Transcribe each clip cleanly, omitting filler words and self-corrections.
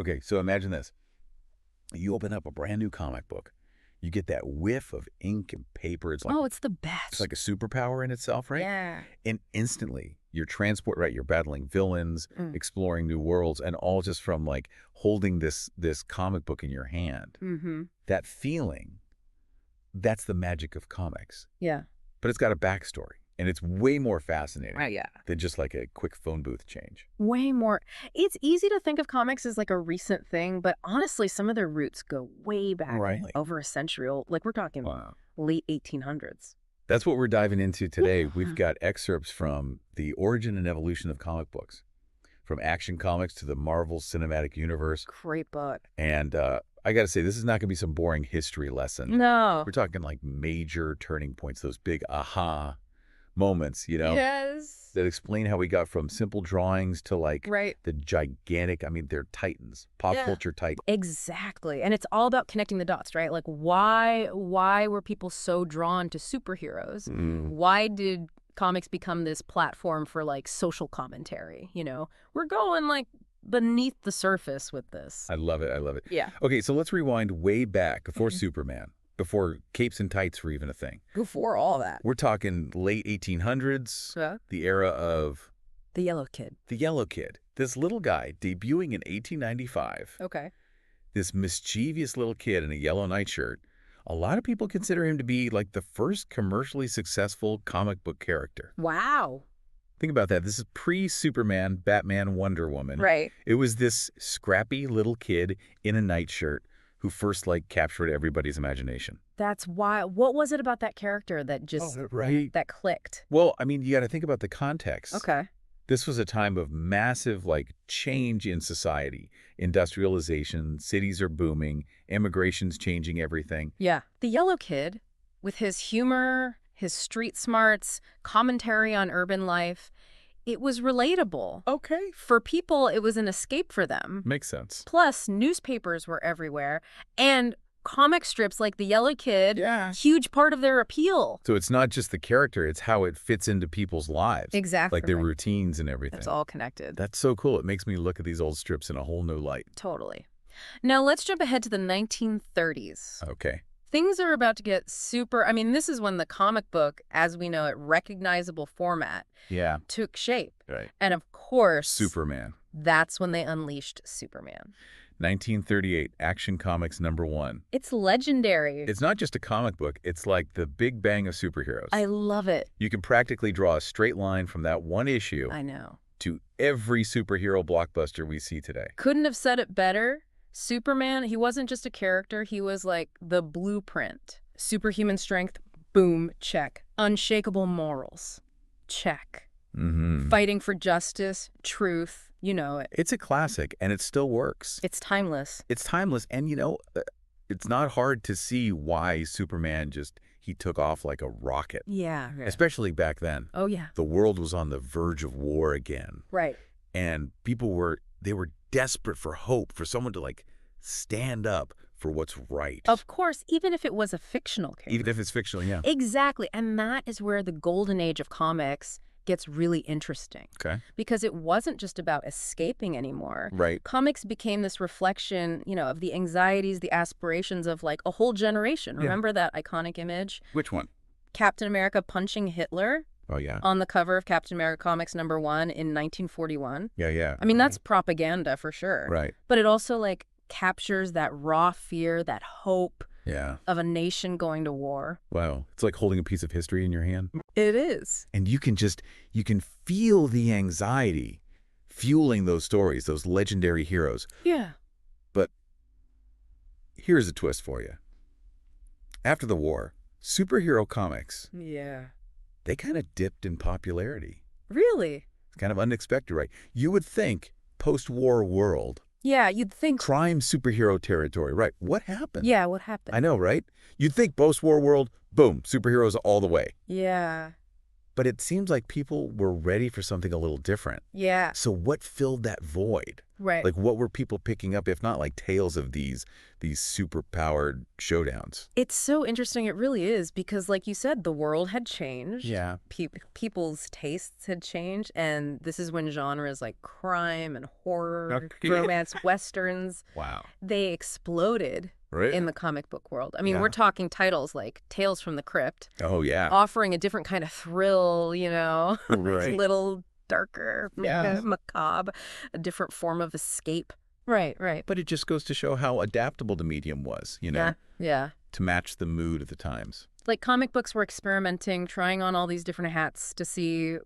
Okay, so imagine this. You open up a brand new comic book. You get that whiff of ink and paper. Oh, it's the It's best. like a superpower in itself, right? Yeah. And instantly, you're battling villains, Mm. exploring new worlds, and all just from like holding this comic book in your hand. Mm-hmm. That feeling, that's the magic of comics. Yeah. But it's got a backstory, and it's way more fascinating Right, yeah. than just like a quick phone booth change. Way more. It's easy to think of comics as like a recent thing, but honestly, some of their roots go way back, Right. over a century old. Like we're talking Wow. late 1800s. That's what we're diving into today. Yeah. We've got excerpts from the origin and evolution of comic books, from Action Comics to the Marvel Cinematic Universe. Great book. And I got to say, this is not going to be some boring history lesson. No. We're talking like major turning points, those big aha moments, Yes. that explain how we got from simple drawings to like Right. the gigantic, they're titans, pop Yeah. culture titans. Exactly. And it's all about connecting the dots, right? Like why were people so drawn to superheroes? Why did comics become this platform for like social commentary, We're going like beneath the surface with this. I love it. I love it. Yeah. Okay, so let's rewind way back before Mhm. Superman, before capes and tights were even a thing. Before all that. We're talking late 1800s, Yeah. the era of The Yellow Kid. the Yellow Kid. This little guy debuting in 1895, Okay. this mischievous little kid in a yellow nightshirt. A lot of people consider him to be like the first commercially successful comic book character. Wow. Think about that. This is pre-Superman, Batman, Wonder Woman. Right. It was this scrappy little kid in a nightshirt who first like captured everybody's imagination. That's why. What was it about that character that just right. that clicked? Well, you got to think about the context. Okay. This was a time of massive like change in society. Industrialization, cities are booming, immigration's changing everything. Yeah. The Yellow Kid, with his humor, his street smarts, commentary on urban life, it was relatable. Okay. For people, it was an escape for them. Makes sense. Plus, newspapers were everywhere, and comic strips like The Yellow Kid, Yeah. huge part of their appeal. So it's not just the character, it's how it fits into people's lives. Exactly. Like their routines and everything. It's all connected. That's so cool. It makes me look at these old strips in a whole new light. Totally. Now, let's jump ahead to the 1930s. Okay. Things are about to get super... this is when the comic book, as we know it, recognizable format, Yeah. took shape. Right. And of course... Superman. That's when they unleashed Superman. 1938, Action Comics #1. It's legendary. It's not just a comic book, it's like the Big Bang of superheroes. I love it. You can practically draw a straight line from that one issue I know. to every superhero blockbuster we see today. Couldn't have said it better. Superman, he wasn't just a character, he was like the blueprint. Superhuman strength, boom, check. Unshakable morals, check. Fighting for justice, truth, you know it. It's a classic, and it still works. It's timeless. It's timeless, and it's not hard to see why Superman he took off like a rocket. Yeah. Especially back then. Oh, yeah. The world was on the verge of war again. Right. And people were desperate for hope, for someone to like stand up for what's right. Of course, even if it was a fictional character. Even if it's fictional, yeah. Exactly. And that is where the golden age of comics gets really interesting. Okay. Because it wasn't just about escaping anymore. Right. Comics became this reflection, of the anxieties, the aspirations of like a whole generation. Yeah. Remember that iconic image? Which one? Captain America punching Hitler Oh, yeah. on the cover of Captain America Comics #1 in 1941. Yeah. That's propaganda for sure. Right. But it also like captures that raw fear, that hope Yeah. of a nation going to war. Wow. It's like holding a piece of history in your hand. It is. And you can feel the anxiety fueling those stories, those legendary heroes. Yeah. But here's a twist for you. After the war, superhero comics, Yeah. they kind of dipped in popularity. Really? It's kind of unexpected, right? You would think post-war world, Yeah, you'd think. crime superhero territory, right? What happened? Yeah, what happened? I know, right? You'd think post-war world, boom, superheroes all the way. Yeah. But it seems like people were ready for something a little different. Yeah. So what filled that void? Right. Like, what were people picking up, if not like tales of these super-powered showdowns? It's so interesting. It really is because, like you said, the world had changed. Yeah. People's tastes had changed. And this is when genres like crime and horror, Okay. romance, westerns, Wow. they exploded Right. in the comic book world. I mean, Yeah. we're talking titles like Tales from the Crypt, Oh, yeah. offering a different kind of thrill, Right. a little darker, Yeah. macabre, a different form of escape. Right, right. But it just goes to show how adaptable the medium was, Yeah. to match the mood of the times. Like comic books were experimenting, trying on all these different hats to see,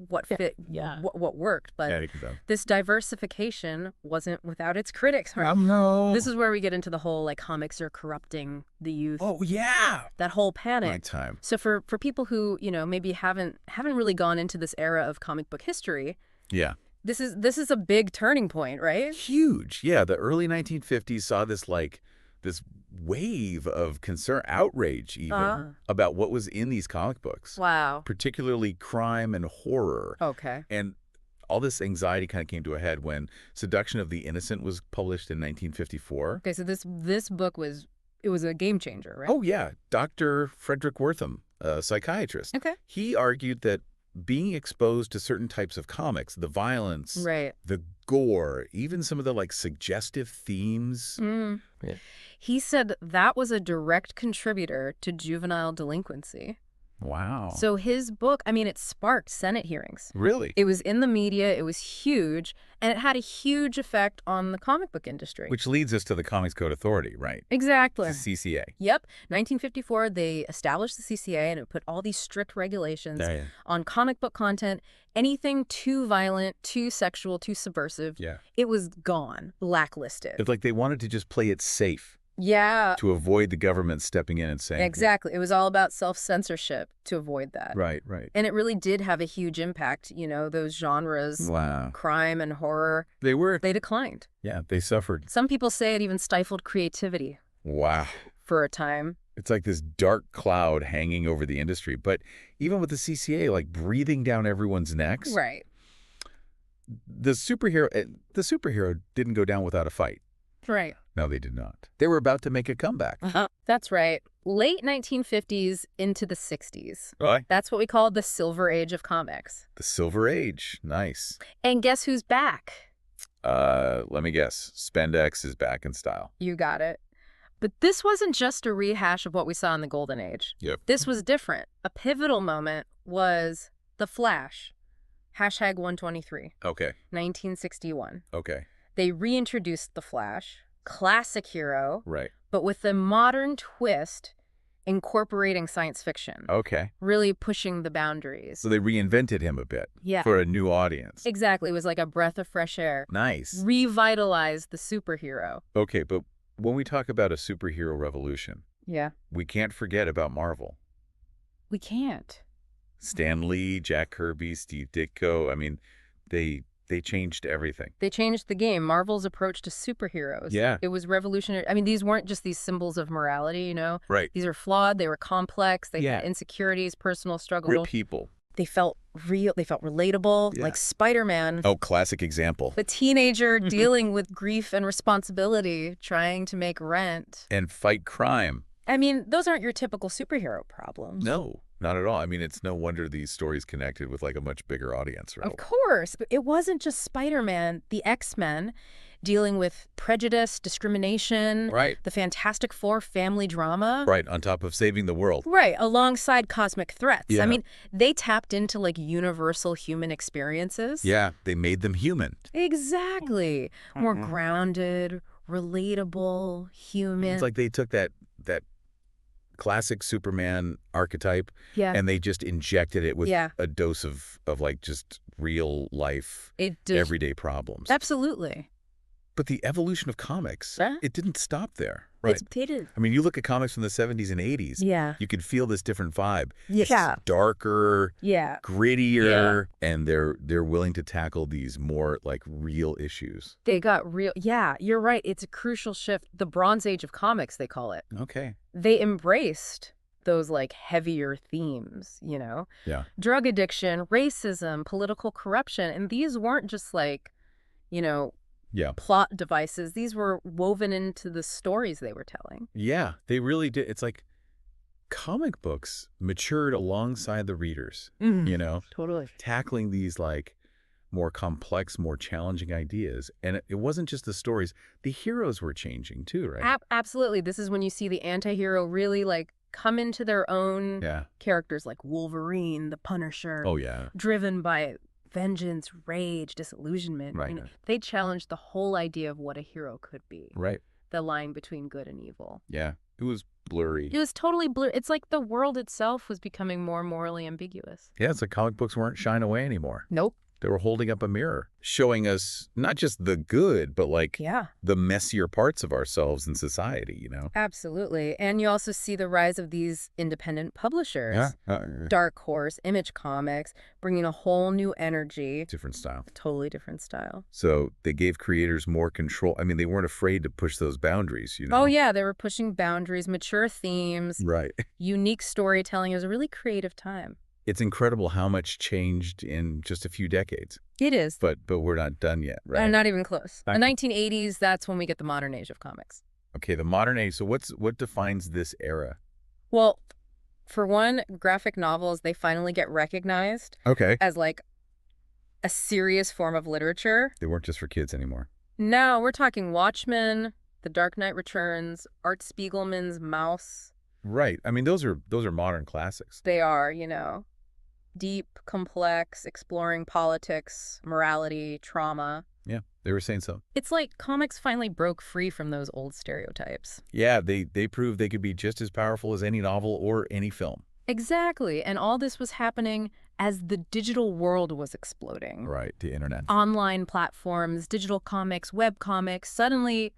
what fit, what worked. But Yeah, this diversification wasn't without its critics. Right? no. This is where we get into the whole like comics are corrupting the youth. Oh, yeah. That whole panic. My time. So for people who, maybe haven't really gone into this era of comic book history, Yeah. this is a big turning point, right? Huge. Yeah, the early 1950s saw this wave of concern, outrage even, about what was in these comic books. Wow. Particularly crime and horror. Okay. And all this anxiety kind of came to a head when Seduction of the Innocent was published in 1954. Okay, so this book was a game changer, right? Oh, yeah. Dr. Frederick Wortham, a psychiatrist. Okay. He argued that being exposed to certain types of comics, the violence, Right. the gore, even some of the suggestive themes. Mm. Yeah. He said that was a direct contributor to juvenile delinquency. Wow. So his book, it sparked Senate hearings. Really? It was in the media, it was huge, and it had a huge effect on the comic book industry. Which leads us to the Comics Code Authority, right? Exactly. The CCA. Yep. 1954, they established the CCA, and it put all these strict regulations Yeah. on comic book content. Anything too violent, too sexual, too subversive, Yeah. it was gone, blacklisted. It's like they wanted to just play it safe Yeah. to avoid the government stepping in and saying. Exactly. It was all about self-censorship to avoid that. Right, right. And it really did have a huge impact. Those genres, Wow. crime and horror, They declined. Yeah, they suffered. Some people say it even stifled creativity Wow. for a time. It's like this dark cloud hanging over the industry. But even with the CCA, breathing down everyone's necks, Right. the superhero didn't go down without a fight. Right. No, they did not. They were about to make a comeback. That's right. Late 1950s into the 60s. Right. That's what we call the Silver Age of comics. The Silver Age. Nice. And guess who's back? Let me guess. Spandex is back in style. You got it. But this wasn't just a rehash of what we saw in the Golden Age. Yep. This was different. A pivotal moment was The Flash. #123. Okay. 1961. Okay. They reintroduced The Flash, classic hero, Right. but with a modern twist incorporating science fiction, Okay. really pushing the boundaries. So they reinvented him a bit Yeah. for a new audience. Exactly. It was like a breath of fresh air. Nice. Revitalized the superhero. Okay, but when we talk about a superhero revolution, Yeah. we can't forget about Marvel. We can't. Stan Lee, Jack Kirby, Steve Ditko. I mean, they changed everything. They changed the game. Marvel's approach to superheroes. Yeah. It was revolutionary. These weren't just these symbols of morality, Right. These are flawed. They were complex. They Yeah. had insecurities, personal struggles. Real people. They felt real. They felt relatable. Yeah. Like Spider-Man. Oh, classic example. The teenager dealing with grief and responsibility, trying to make rent. And fight crime. Those aren't your typical superhero problems. No, not at all. It's no wonder these stories connected with a much bigger audience, right? Of course. But it wasn't just Spider-Man. The X-Men dealing with prejudice, discrimination. Right. The Fantastic Four family drama. Right, on top of saving the world. Right, alongside cosmic threats. Yeah. They tapped into universal human experiences. Yeah, they made them human. Exactly. More grounded, relatable, human. It's like they took that classic Superman archetype Yeah. and they just injected it with Yeah. a dose of just real life, everyday problems. Absolutely. But the evolution of comics, Yeah. it didn't stop there. Right. They did. You look at comics from the 70s and 80s, Yeah. you could feel this different vibe. Yeah. It's darker, Yeah. grittier, and they're willing to tackle these more real issues. They got real. Yeah, you're right. It's a crucial shift. The Bronze Age of comics, they call it. Okay. They embraced those like heavier themes, Yeah. drug addiction, racism, political corruption. And these weren't just like, you know, Yeah. plot devices. These were woven into the stories they were telling. Yeah, they really did. It's like comic books matured alongside the readers, Totally. tackling these like more complex, more challenging ideas. And it wasn't just the stories. The heroes were changing too, right? Absolutely. This is when you see the anti-hero really like come into their own Yeah. characters like Wolverine, the Punisher, Oh, yeah. driven by vengeance, rage, disillusionment. Right. They challenged the whole idea of what a hero could be. Right. The line between good and evil. Yeah. It was blurry. It was totally blurry. It's like the world itself was becoming more morally ambiguous. Yeah, it's like comic books weren't shying away anymore. Nope. They were holding up a mirror, showing us not just the good, but like the messier parts of ourselves in society, Absolutely. And you also see the rise of these independent publishers. Yeah. Dark Horse, Image Comics, bringing a whole new energy. Different style. Totally different style. So they gave creators more control. I mean, they weren't afraid to push those boundaries, Oh, yeah. They were pushing boundaries, mature themes, Right. unique storytelling. It was a really creative time. It's incredible how much changed in just a few decades. It is. But we're not done yet, right? Not even close. The 1980s, that's when we get the modern age of comics. Okay, the modern age. So what defines this era? Well, for one, graphic novels, they finally get recognized as like a serious form of literature. They weren't just for kids anymore. No, we're talking Watchmen, The Dark Knight Returns, Art Spiegelman's Mouse. Right. I mean, those are modern classics. They are, deep, complex, exploring politics, morality, trauma. Yeah, they were saying so. It's like comics finally broke free from those old stereotypes. Yeah, they proved they could be just as powerful as any novel or any film. Exactly. And all this was happening as the digital world was exploding. Right, the internet. Online platforms, digital comics, web comics. Suddenly,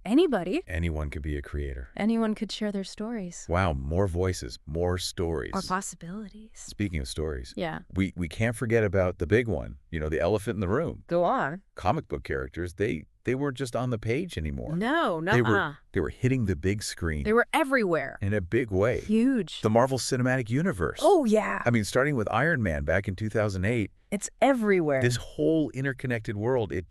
anyone could be a creator. Anyone could share their stories. Wow, more voices, more stories. Or possibilities. Speaking of stories. Yeah. We can't forget about the big one, the elephant in the room. Go on. Comic book characters, they weren't just on the page anymore. No, They were hitting the big screen. They were everywhere. In a big way. Huge. The Marvel Cinematic Universe. Oh, yeah. I mean, starting with Iron Man back in 2008. It's everywhere. This whole interconnected world, it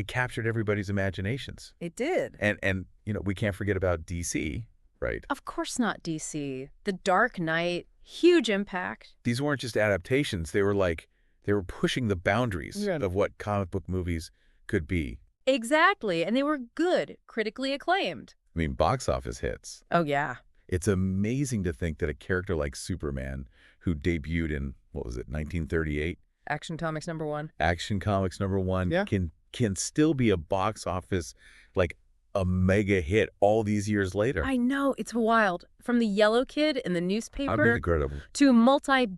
captured everybody's imaginations. It did. And we can't forget about DC, right? Of course not DC. The Dark Knight, huge impact. These weren't just adaptations. They were pushing the boundaries of what comic book movies could be. Exactly. And they were good, critically acclaimed. I mean, box office hits. Oh, yeah. It's amazing to think that a character like Superman, who debuted in, 1938? Action Comics #1. Action Comics #1 can still be a box office, like a mega hit all these years later. I know. It's wild. From the yellow kid in the newspaper Incredible. to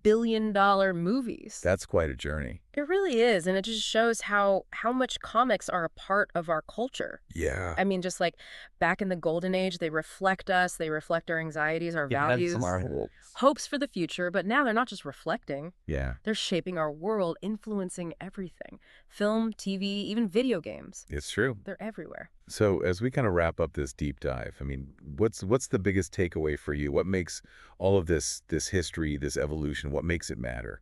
multi-billion-dollar movies. That's quite a journey. It really is. And it just shows how much comics are a part of our culture. Yeah. I mean, just like back in the golden age, they reflect us. They reflect our anxieties, our values, hopes for the future. But now they're not just reflecting. Yeah. They're shaping our world, influencing everything. Film, TV, even video games. It's true. They're everywhere. So as we kind of wrap up this deep dive, I mean, what's the biggest takeaway for you? What makes all of this history, this evolution, what makes it matter?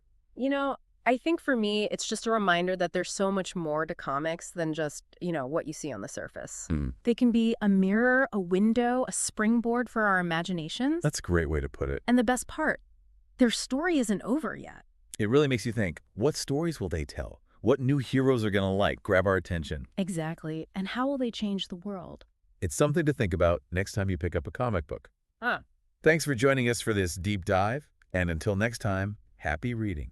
I think for me, it's just a reminder that there's so much more to comics than just, what you see on the surface. They can be a mirror, a window, a springboard for our imaginations. That's a great way to put it. And the best part, their story isn't over yet. It really makes you think, what stories will they tell? What new heroes are going to grab our attention? Exactly. And how will they change the world? It's something to think about next time you pick up a comic book. Thanks for joining us for this deep dive. And until next time, happy reading.